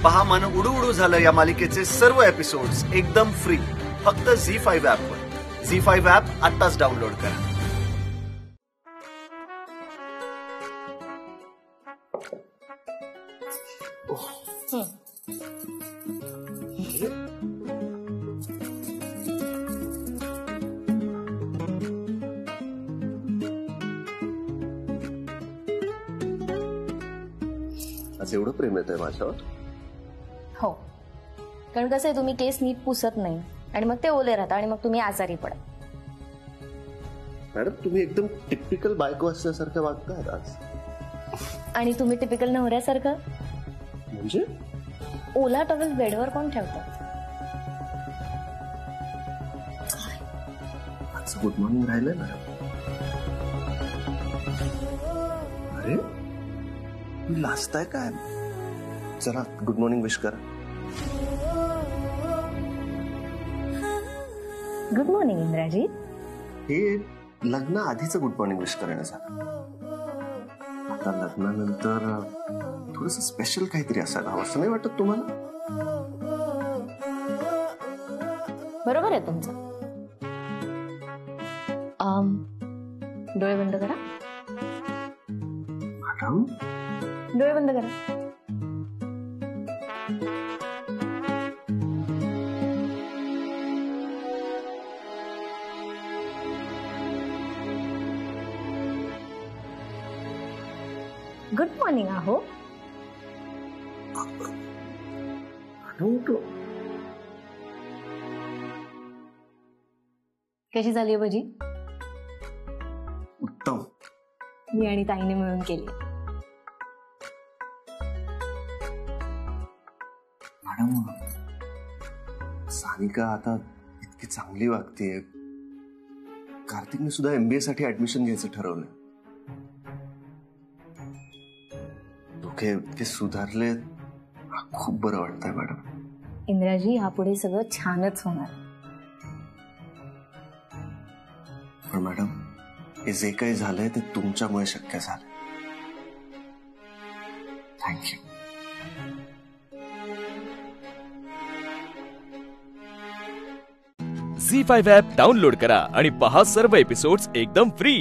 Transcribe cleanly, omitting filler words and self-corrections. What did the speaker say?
पहा मन उडू उडू झालं या मालिकेचे सर्व एपिसोड्स एकदम फ्री फक्त झी5 ॲपवर। झी5 ॲप आत्ताच डाउनलोड करा। आज एवढं प्रेम येतंय माझ्यावर? हो, कारण कसं आहे तुम्ही केस नीट पुसत नाही आणि मग ते ओले राहतात आणि मग तुम्ही आजारी पडा। मॅडम तुम्ही एकदम टिपिकल बायको असल्यासारखं वागताय आज। आणि तुम्ही टिपिकल नवऱ्यासारखं म्हणजे? ओला टॉवेल बेडवर कोण ठेवतं? आज गुड मॉर्निंग राहिलंय मॅडम। अरे मी लाजताय काय? चला गुड मॉर्निंग विश करा। Good morning Indraji. हे लग्न आधीच गुड मॉर्निंग विश करण्यासाठी, आता लग्नानंतर थोडंसं स्पेशल काहीतरी असायला हवं, असं नाही वाटत तुम्हाला? बरोबर आहे तुमचं। डोळे बंद करा। मॅडम डोळे बंद करा। गुड मॉर्निंग आहो। कशी झाली भजी? उत्तम। मी आणि ताईने मिळून केली। मॅडम सानिका आता इतकी चांगली वागतेय, कार्तिकने सुद्धा MBA साठी ऍडमिशन घ्यायचं ठरवलं। दोघे इतके सुधारले, खूप बरं वाटतंय मॅडम। इंद्राजी यापुढे सगळं छानच होणार। पण मॅडम हे जे काही झालंय ते तुमच्यामुळे शक्य झालं। थँक्यू। झी5 ॲप डाउनलोड करा आणि पहा सर्व एपिसोड्स एकदम फ्री।